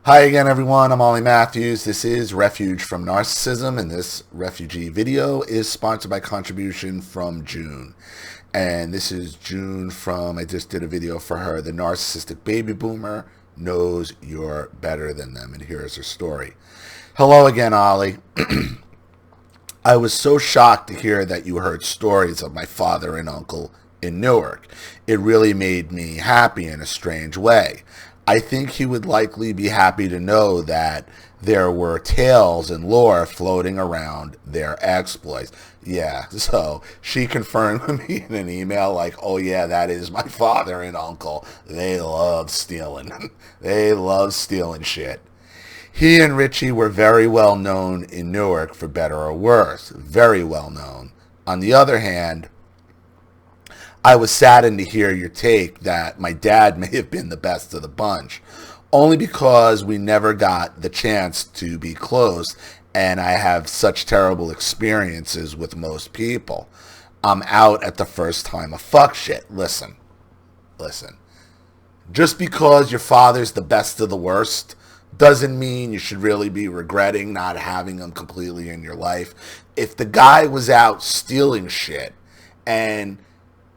Hi again, everyone. I'm Ollie Matthews. This is Refuge from Narcissism, and this refugee video is sponsored by contribution from June. And this is June from, I just did a video for her, The Narcissistic Baby Boomer Knows You're Better Than Them. And here's her story. Hello again, Ollie. I was so shocked to hear that you heard stories of my father and uncle in Newark. It really made me happy in a strange way. I think he would likely be happy to know that there were tales and lore floating around their exploits. Yeah, so she confirmed with me in an email like, oh yeah, that is my father and uncle. They love stealing. They love stealing shit. He and Richie were very well known in Newark, for better or worse. Very well known. On the other hand, I was saddened to hear your take that my dad may have been the best of the bunch, only because we never got the chance to be close, and I have such terrible experiences with most people. I'm out at the first time of fuck shit. Listen. Just because your father's the best of the worst doesn't mean you should really be regretting not having him completely in your life. If the guy was out stealing shit, and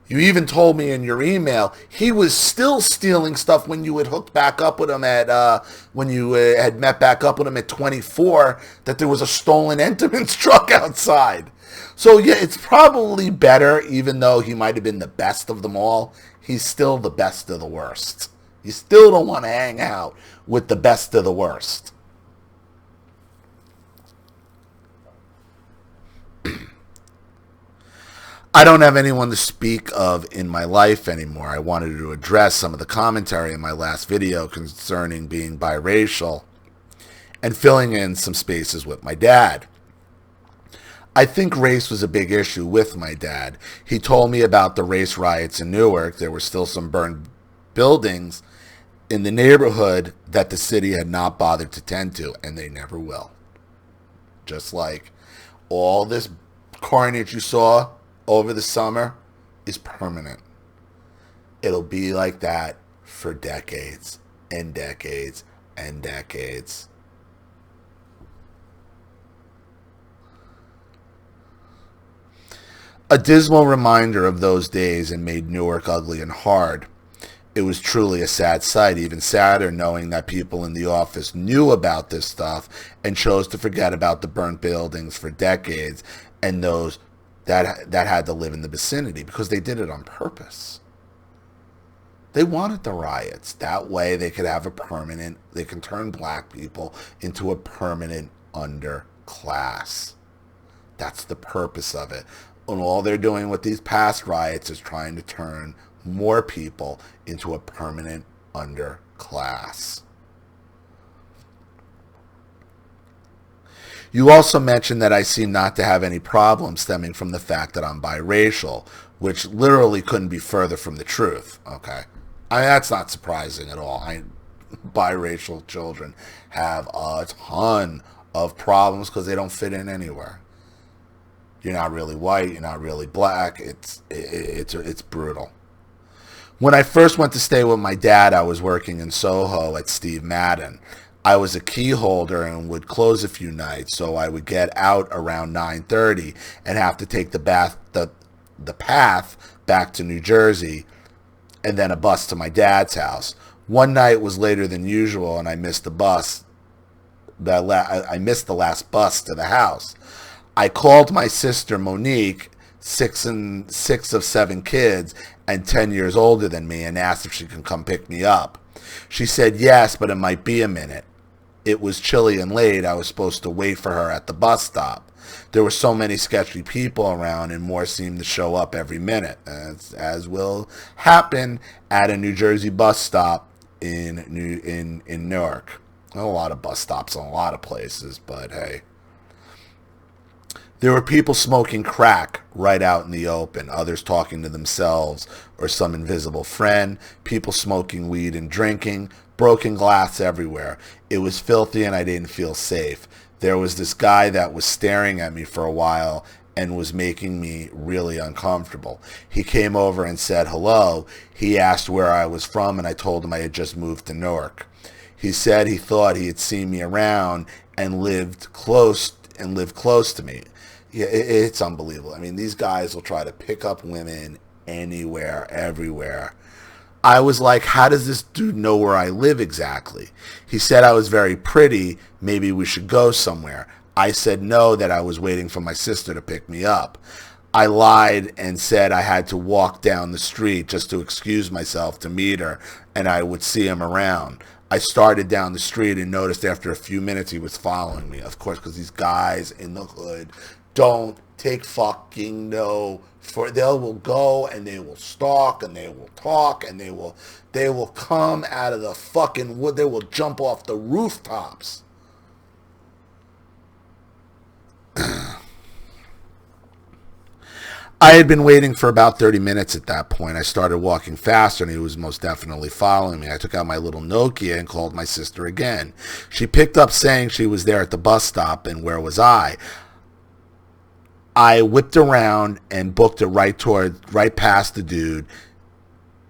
you even told me in your email he was still stealing stuff when you had hooked back up with him at when you had met back up with him at 24, that there was a stolen Entenmann's truck outside. So yeah, it's probably better, even though he might have been the best of them all, he's still the best of the worst. You still don't want to hang out with the best of the worst. I don't have anyone to speak of in my life anymore. I wanted to address some of the commentary in my last video concerning being biracial and filling in some spaces with my dad. I think race was a big issue with my dad. He told me about the race riots in Newark. There were still some burned buildings in the neighborhood that the city had not bothered to tend to, and they never will. Just like all this carnage you saw over the summer is permanent. It'll be like that for decades and decades and decades. A dismal reminder of those days, and made Newark ugly and hard. It was truly a sad sight, even sadder knowing that people in the office knew about this stuff and chose to forget about the burnt buildings for decades, and those that had to live in the vicinity, because they did it on purpose. They wanted the riots. That way they could have they can turn black people into a permanent underclass. That's the purpose of it. And all they're doing with these past riots is trying to turn more people into a permanent underclass. You also mentioned that I seem not to have any problems stemming from the fact that I'm biracial, which literally couldn't be further from the truth. Okay, that's not surprising at all. Biracial children have a ton of problems because they don't fit in anywhere. You're not really white. You're not really black. It's brutal. When I first went to stay with my dad, I was working in Soho at Steve Madden. I was a key holder and would close a few nights, so I would get out around 9:30 and have to take the path back to New Jersey and then a bus to my dad's house. One night was later than usual, and I missed the bus. I missed the last bus to the house. I called my sister Monique, six of 7 kids and 10 years older than me, and asked if she could come pick me up. She said yes, but it might be a minute. It was chilly and late. I was supposed to wait for her at the bus stop. There were so many sketchy people around, and more seemed to show up every minute, as will happen at a New Jersey bus stop in Newark. A lot of bus stops in a lot of places, but hey. There were people smoking crack right out in the open, others talking to themselves or some invisible friend, people smoking weed and drinking, broken glass everywhere. It was filthy and I didn't feel safe. There was this guy that was staring at me for a while and was making me really uncomfortable. He came over and said hello. He asked where I was from, and I told him I had just moved to Newark. He said he thought he had seen me around and lived close to me. Yeah, it's unbelievable. I mean, these guys will try to pick up women anywhere, everywhere. I was like, how does this dude know where I live exactly? He said I was very pretty. Maybe we should go somewhere. I said no, that I was waiting for my sister to pick me up. I lied and said I had to walk down the street just to excuse myself to meet her and I would see him around. I started down the street and noticed after a few minutes he was following me. Of course, because these guys in the hood don't take fucking no for. They will go and they will stalk and they will talk and they will come out of the fucking wood. They will jump off the rooftops. I had been waiting for about 30 minutes at that point. I started walking faster, and he was most definitely following me. I took out my little Nokia and called my sister again. She picked up saying she was there at the bus stop, and where was I? I whipped around and booked it right past the dude,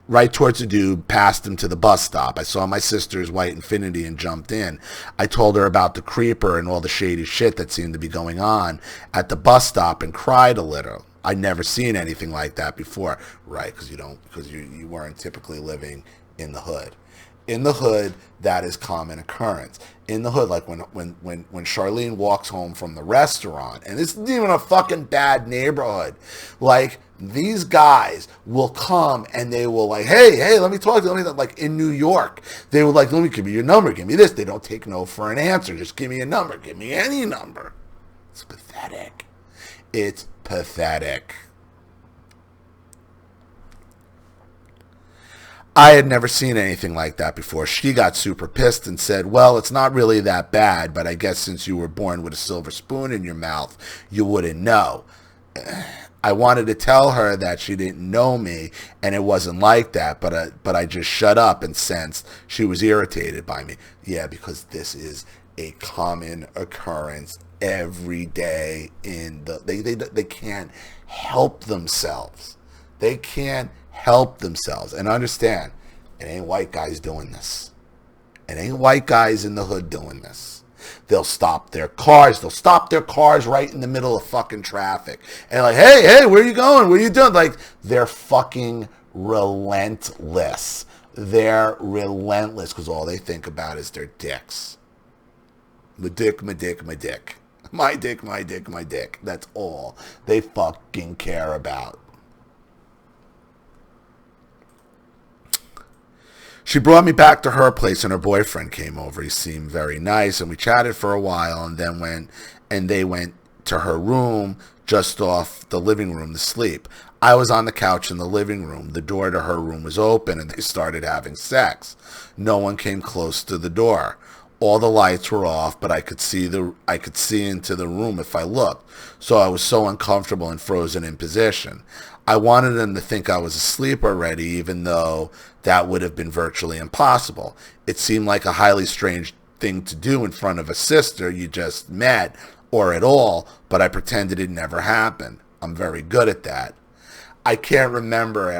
right towards the dude, past him to the bus stop. I saw my sister's white Infiniti and jumped in. I told her about the creeper and all the shady shit that seemed to be going on at the bus stop and cried a little. I'd never seen anything like that before, right? Because you weren't typically living in the hood. In the hood, that is common occurrence. In the hood, like when Charlene walks home from the restaurant, and this isn't even a fucking bad neighborhood, like these guys will come and they will like, hey, let me talk to you. Like in New York, they would like, let me give you your number, give me this. They don't take no for an answer. Just give me a number, give me any number. It's pathetic. It's pathetic. I had never seen anything like that before. She got super pissed and said, well, it's not really that bad, but I guess since you were born with a silver spoon in your mouth, you wouldn't know. I wanted to tell her that she didn't know me and it wasn't like that, but I just shut up and sensed she was irritated by me. Yeah, because this is a common occurrence every day in the they can't help themselves. They can't help themselves. And understand, it ain't white guys doing this. It ain't white guys in the hood doing this. They'll stop their cars. They'll stop their cars right in the middle of fucking traffic. And like, hey, where are you going? What are you doing? Like, they're fucking relentless. They're relentless because all they think about is their dicks. My dick, my dick, my dick. My dick, my dick, my dick. That's all they fucking care about. She brought me back to her place and her boyfriend came over. He seemed very nice and we chatted for a while and then they went to her room just off the living room to sleep. I was on the couch in the living room. The door to her room was open and they started having sex. No one came close to the door. All the lights were off, but I could see into the room if I looked. So I was so uncomfortable and frozen in position. I wanted them to think I was asleep already, even though that would have been virtually impossible. It seemed like a highly strange thing to do in front of a sister you just met, or at all, but I pretended it never happened. I'm very good at that. I can't remember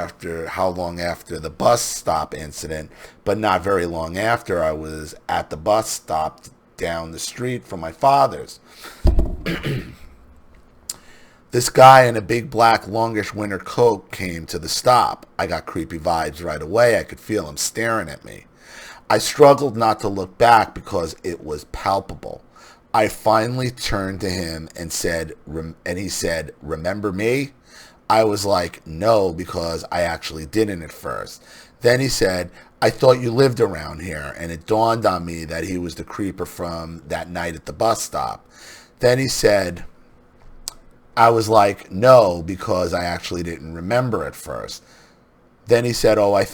how long after the bus stop incident, but not very long after I was at the bus stop down the street from my father's. This guy in a big black longish winter coat came to the stop. I got creepy vibes right away. I could feel him staring at me. I struggled not to look back because it was palpable. I finally turned to him and he said, "Remember me?" I was like, no, because I actually didn't at first. Then he said, "I thought you lived around here," and it dawned on me that he was the creeper from that night at the bus stop. Then he said, I was like, no, because I actually didn't remember at first. Then he said, I'm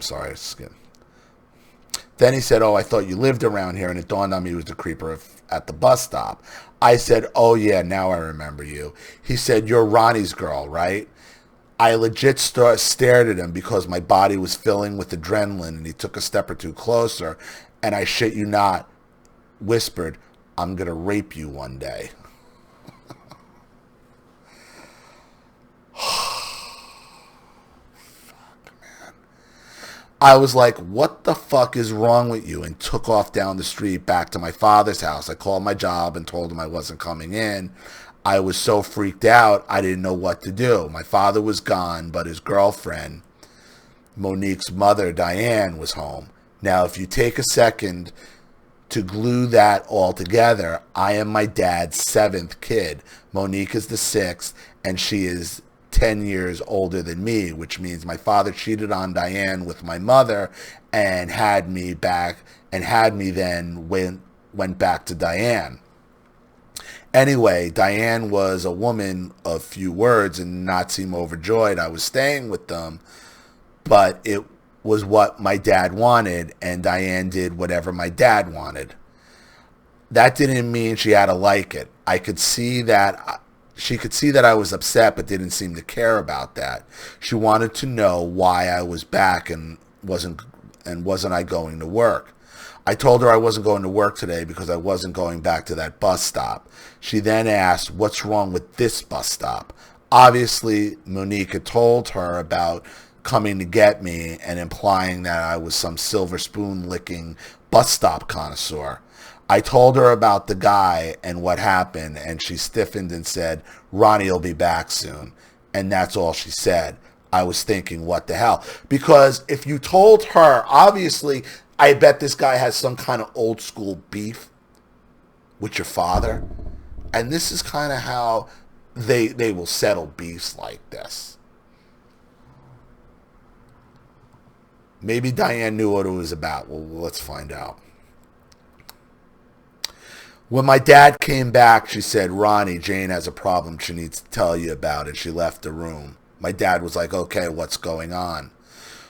sorry. Then he said, I thought you lived around here, and it dawned on me he was the creeper at the bus stop. I said, oh yeah, now I remember you. He said, you're Ronnie's girl, right? I legit stared at him because my body was filling with adrenaline, and he took a step or two closer, and I shit you not, whispered, I'm going to rape you one day. I was like, what the fuck is wrong with you? And took off down the street back to my father's house. I called my job and told him I wasn't coming in. I was so freaked out, I didn't know what to do. My father was gone, but his girlfriend, Monique's mother, Diane, was home. Now, if you take a second to glue that all together, I am my dad's 7th kid. Monique is the 6th, and she is 10 years older than me, which means my father cheated on Diane with my mother and had me then went back to Diane. Anyway, Diane was a woman of few words and not seem overjoyed I was staying with them, but it was what my dad wanted, and Diane did whatever my dad wanted. That didn't mean she had to like it. I could see that she could see that I was upset, but didn't seem to care about that. She wanted to know why I was back and wasn't I going to work. I told her I wasn't going to work today because I wasn't going back to that bus stop. She then asked, what's wrong with this bus stop? Obviously, Monique had told her about coming to get me and implying that I was some silver spoon licking bus stop connoisseur. I told her about the guy and what happened, and she stiffened and said, Ronnie will be back soon. And that's all she said. I was thinking, what the hell? Because if you told her, obviously, I bet this guy has some kind of old school beef with your father. And this is kind of how they will settle beefs like this. Maybe Diane knew what it was about. Well, let's find out. When my dad came back, she said, Ronnie, Jane has a problem she needs to tell you about, and she left the room. My dad was like, okay, what's going on?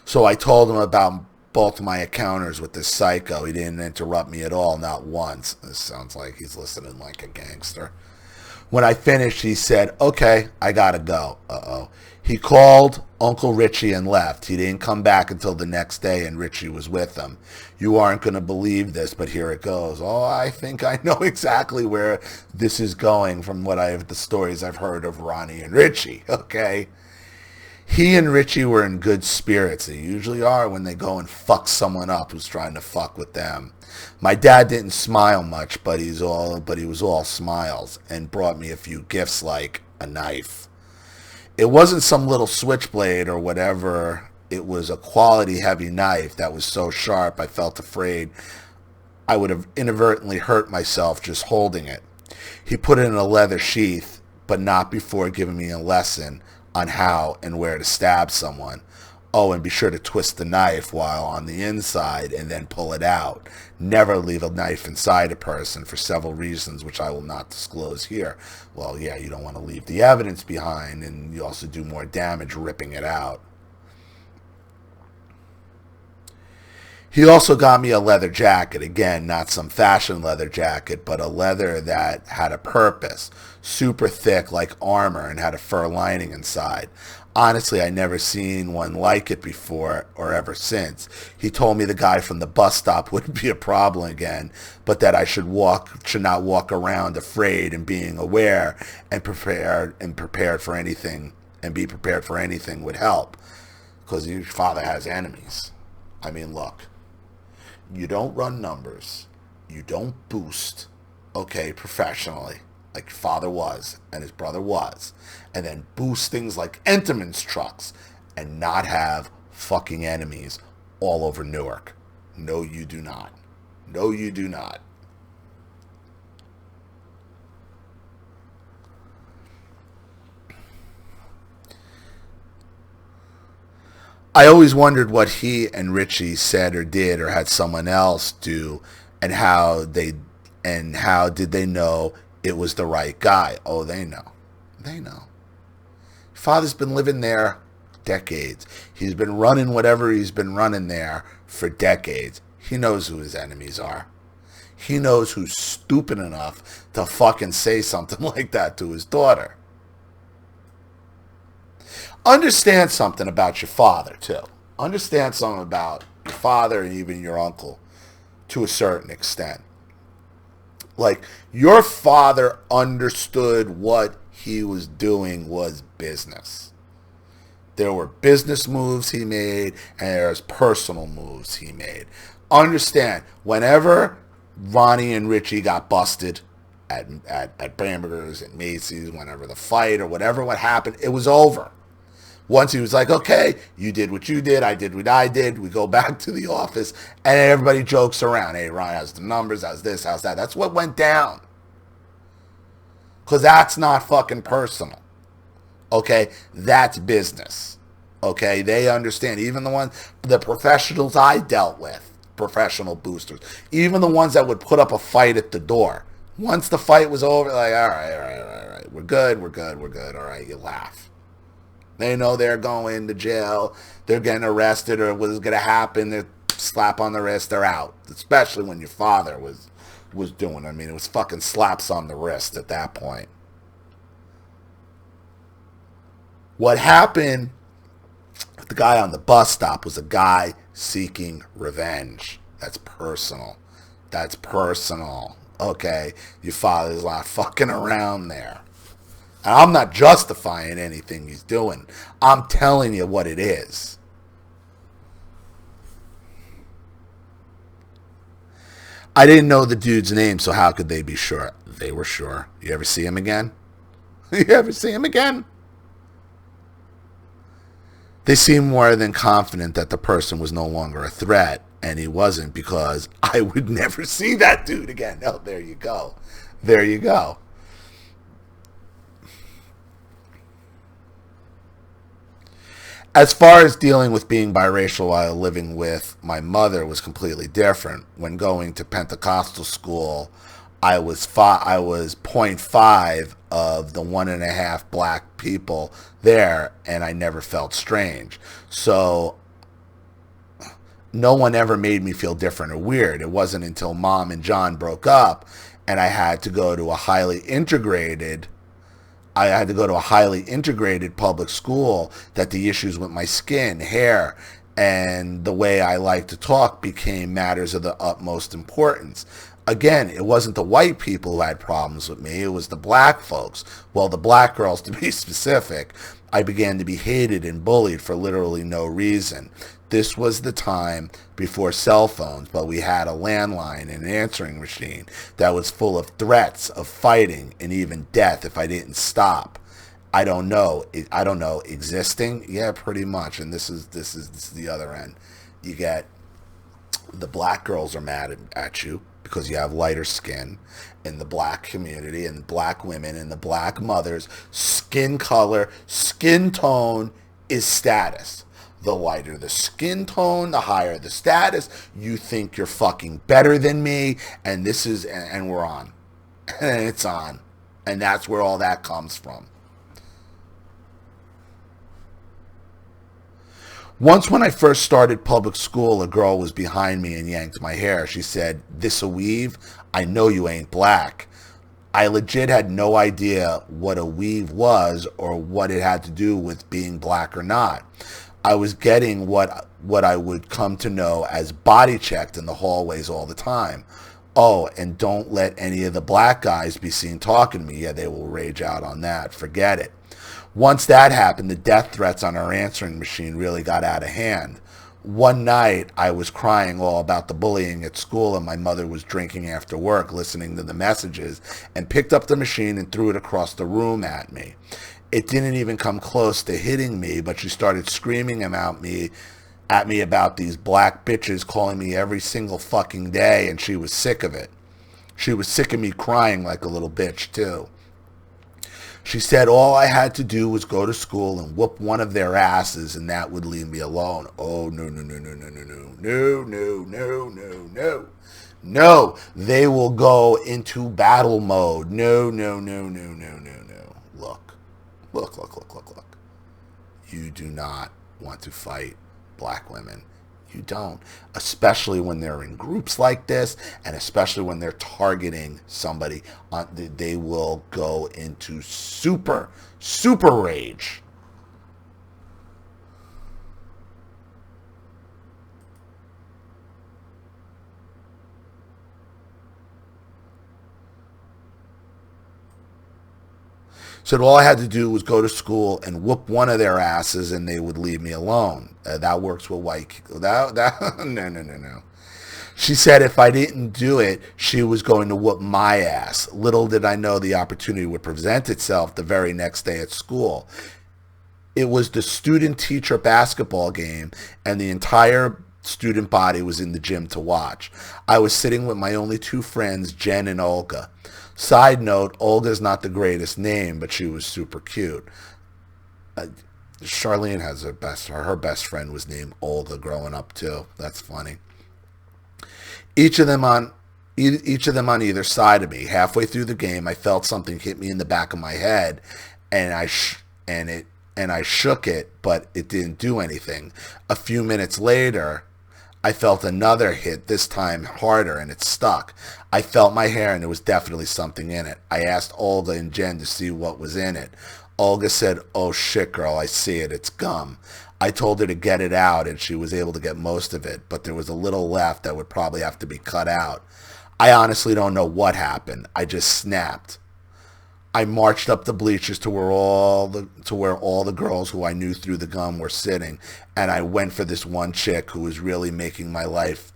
So I told him about both my encounters with this psycho. He didn't interrupt me at all, not once. This sounds like he's listening like a gangster. When I finished, he said, okay, I gotta go. Uh-oh. He called Uncle Richie and left. He didn't come back until the next day, and Richie was with him. You aren't going to believe this, but here it goes. Oh, I think I know exactly where this is going from the stories I've heard of Ronnie and Richie, okay? He and Richie were in good spirits. They usually are when they go and fuck someone up who's trying to fuck with them. My dad didn't smile much, but he was all smiles and brought me a few gifts like a knife. It wasn't some little switchblade or whatever. It was a quality heavy knife that was so sharp I felt afraid I would have inadvertently hurt myself just holding it. He put it in a leather sheath, but not before giving me a lesson on how and where to stab someone. Oh, and be sure to twist the knife while on the inside and then pull it out. Never leave a knife inside a person for several reasons, which I will not disclose here. Well, yeah, you don't want to leave the evidence behind, and you also do more damage ripping it out. He also got me a leather jacket. Again, not some fashion leather jacket, but a leather that had a purpose. Super thick like armor and had a fur lining inside. Honestly, I never seen one like it before or ever since. He told me the guy from the bus stop wouldn't be a problem again, but that I should not walk around afraid and being aware and prepared for anything and be prepared for anything would help. Because your father has enemies. I mean, look, you don't run numbers. You don't boost, okay, professionally, like your father was and his brother was, and then boost things like Enterman's trucks and not have fucking enemies all over Newark. No, you do not. No, you do not. I always wondered what he and Richie said or did or had someone else do, and how did they know it was the right guy? Oh, they know. They know. Father's been living there decades. He's been running whatever he's been running there for decades. He knows who his enemies are. He knows who's stupid enough to fucking say something like that to his daughter. Understand something about your father, too. Understand something about your father and even your uncle to a certain extent. Like, your father understood what he was doing was business. There were business moves he made, and there's personal moves he made. Understand, whenever Ronnie and Richie got busted at Bamberger's, at Macy's, whenever the fight or whatever what happened, it was over. Once he was like, okay, you did what you did, I did what I did, we go back to the office, and everybody jokes around. Hey, Ron, how's the numbers, how's this, how's that? That's what went down. Because that's not fucking personal. Okay? That's business. Okay? They understand. Even the professionals I dealt with, professional boosters, even the ones that would put up a fight at the door. Once the fight was over, like, all right, we're good, all right, you laugh. They know they're going to jail, they're getting arrested, or what's going to happen, they slap on the wrist, they're out. Especially when your father was doing it. I mean, it was fucking slaps on the wrist at that point. What happened with the guy on the bus stop was a guy seeking revenge. That's personal. That's personal. Okay? Your father's not fucking around there. And I'm not justifying anything he's doing. I'm telling you what it is. I didn't know the dude's name, so how could they be sure? They were sure. You ever see him again? You ever see him again? They seemed more than confident that the person was no longer a threat, and he wasn't, because I would never see that dude again. Oh, there you go. There you go. As far as dealing with being biracial while living with my mother was completely different. When going to Pentecostal school, I was I was 0.5 of the 1.5 black people there, and I never felt strange. So no one ever made me feel different or weird. It wasn't until Mom and John broke up and I had to go to a highly integrated public school that the issues with my skin, hair, and the way I like to talk became matters of the utmost importance. Again, it wasn't the white people who had problems with me, it was the black folks. Well, the black girls, to be specific. I began to be hated and bullied for literally no reason. This was the time before cell phones, but we had a landline and an answering machine that was full of threats of fighting and even death if I didn't stop. I don't know. Existing? Yeah, pretty much. And this is the other end. You get the black girls are mad at you because you have lighter skin in the black community, and black women and the black mothers, skin color, skin tone is status. The lighter the skin tone, the higher the status. You think you're fucking better than me, and and we're on. And it's on. And that's where all that comes from. Once when I first started public school, a girl was behind me and yanked my hair. She said, "This a weave? I know you ain't black." I legit had no idea what a weave was or what it had to do with being black or not. I was getting what I would come to know as body checked in the hallways all the time. Oh, and don't let any of the black guys be seen talking to me. Yeah, they will rage out on that. Forget it. Once that happened, the death threats on our answering machine really got out of hand. One night, I was crying all about the bullying at school, and my mother was drinking after work, listening to the messages, and picked up the machine and threw it across the room at me. It didn't even come close to hitting me, but she started screaming at me about these black bitches calling me every single fucking day, and she was sick of it. She was sick of me crying like a little bitch, too. She said all I had to do was go to school and whoop one of their asses, and that would leave me alone. Oh, no, no, no, no, no, no, no, no, no, no, no, no. No, they will go into battle mode. No, no, no, no, no, no, no. Look. You do not want to fight black women. You don't. Especially when they're in groups like this, and especially when they're targeting somebody. They will go into super rage. Said all I had to do was go to school and whoop one of their asses and they would leave me alone. That works with white. No. She said if I didn't do it, she was going to whoop my ass. Little did I know the opportunity would present itself the very next day at school. It was the student-teacher basketball game, and the entire student body was in the gym to watch. I was sitting with my only two friends, Jen and Olga. Side note, Olga's not the greatest name, but she was super cute. Charlene has her best friend was named Olga growing up too. That's funny. Each of them on either side of me. Halfway through the game, I felt something hit me in the back of my head, and I shook it, but it didn't do anything. A few minutes later, I felt another hit, this time harder, and it stuck. I felt my hair, and there was definitely something in it. I asked Olga and Jen to see what was in it. Olga said, "Oh shit, girl, I see it. It's gum." I told her to get it out, and she was able to get most of it, but there was a little left that would probably have to be cut out. I honestly don't know what happened. I just snapped. I marched up the bleachers to where all the girls who I knew through the gum were sitting, and I went for this one chick who was really making my life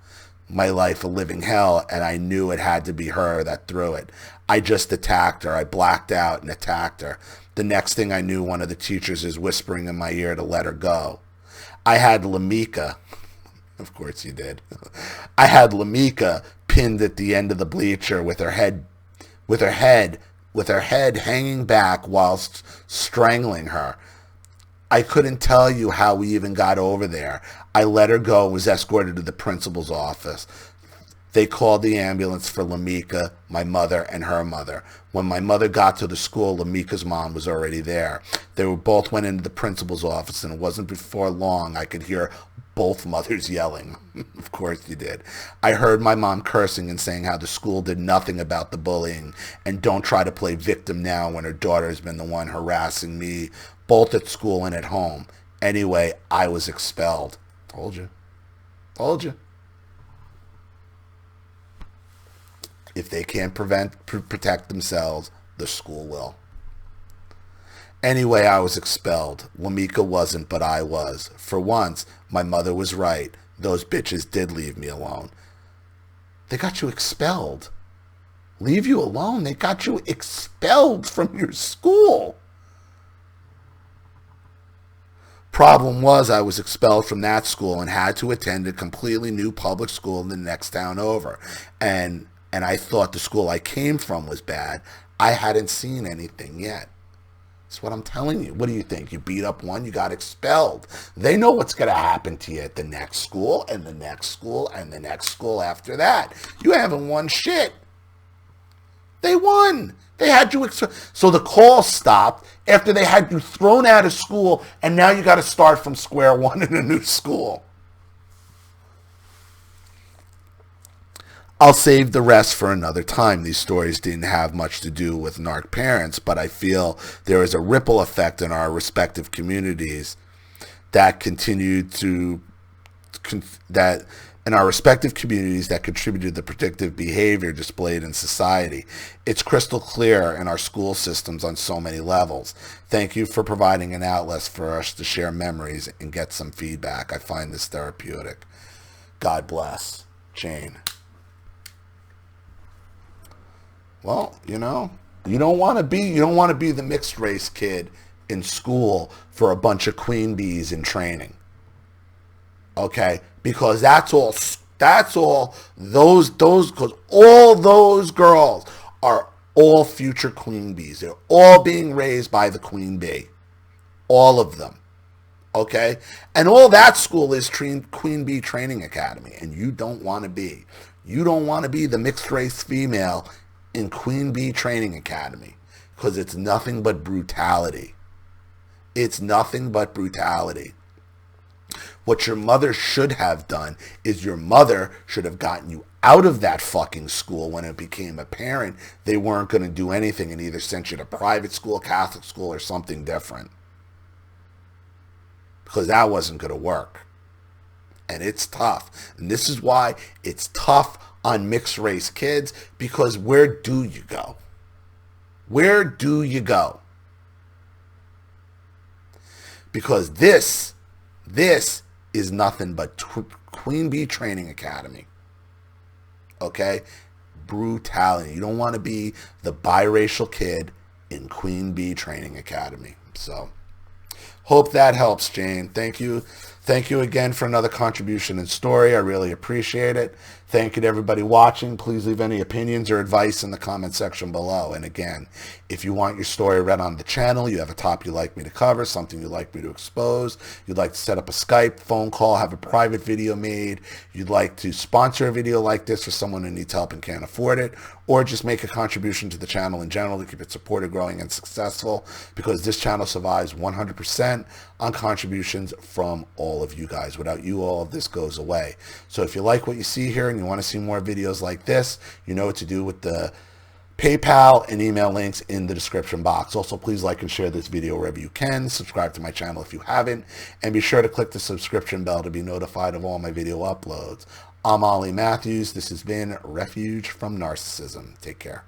a living hell, and I knew it had to be her that threw it. I just attacked her. I blacked out and attacked her. The next thing I knew, one of the teachers is whispering in my ear to let her go. I had Lamika, of course you did. I had Lamika pinned at the end of the bleacher with her head hanging back whilst strangling her. I couldn't tell you how we even got over there. I let her go and was escorted to the principal's office. They called the ambulance for Lamika, my mother, and her mother. When my mother got to the school, Lamika's mom was already there. They both went into the principal's office, and it wasn't before long I could hear both mothers yelling. Of course you did. I heard my mom cursing and saying how the school did nothing about the bullying, and don't try to play victim now when her daughter has been the one harassing me, both at school and at home. Anyway, I was expelled. Told you. If they can't protect themselves, the school will. Anyway, I was expelled. Lamika wasn't, but I was. For once, my mother was right. Those bitches did leave me alone. They got you expelled. Leave you alone? They got you expelled from your school. Problem was, I was expelled from that school and had to attend a completely new public school in the next town over. And I thought the school I came from was bad. I hadn't seen anything yet. That's what I'm telling you. What do you think? You beat up one, you got expelled. They know what's going to happen to you at the next school and the next school and the next school after that. You haven't won shit. They won. They had you so the call stopped after they had you thrown out of school, and now you got to start from square one in a new school. I'll save the rest for another time. These stories didn't have much to do with narc parents, but I feel there is a ripple effect in our respective communities that contributed to the predictive behavior displayed in society. It's crystal clear in our school systems on so many levels. Thank you for providing an outlet for us to share memories and get some feedback. I find this therapeutic. God bless. Jane. Well, you don't want to be the mixed race kid in school for a bunch of queen bees in training. Okay? Because that's all those because all those girls are all future queen bees. They're all being raised by the queen bee. All of them. Okay? And all that school is Queen Bee Training Academy, and you don't want to be. You don't want to be the mixed race female in Queen Bee Training Academy, because it's nothing but brutality. It's nothing but brutality. What your mother should have done is your mother should have gotten you out of that fucking school when it became apparent they weren't going to do anything and either sent you to private school, Catholic school, or something different. Because that wasn't going to work. And it's tough. And this is why it's tough on mixed race kids, because where do you go? Where do you go? because this is nothing but Queen Bee Training Academy. Okay? Brutality. You don't want to be the biracial kid in Queen Bee Training Academy. So, hope that helps, Jane. Thank you. Thank you again for another contribution and story. I really appreciate it. Thank you to everybody watching. Please leave any opinions or advice in the comment section below. And again, if you want your story read on the channel, you have a topic you'd like me to cover, something you'd like me to expose, you'd like to set up a Skype phone call, have a private video made, you'd like to sponsor a video like this for someone who needs help and can't afford it, or just make a contribution to the channel in general to keep it supported, growing, and successful, because this channel survives 100% on contributions from all of you guys. Without you, all of this goes away. So if you like what you see here and you want to see more videos like this, you know what to do with the PayPal and email links in the description box. Also, please like and share this video wherever you can. Subscribe to my channel if you haven't, and be sure to click the subscription bell to be notified of all my video uploads. I'm Ollie Matthews. This has been Refuge from Narcissism. Take care.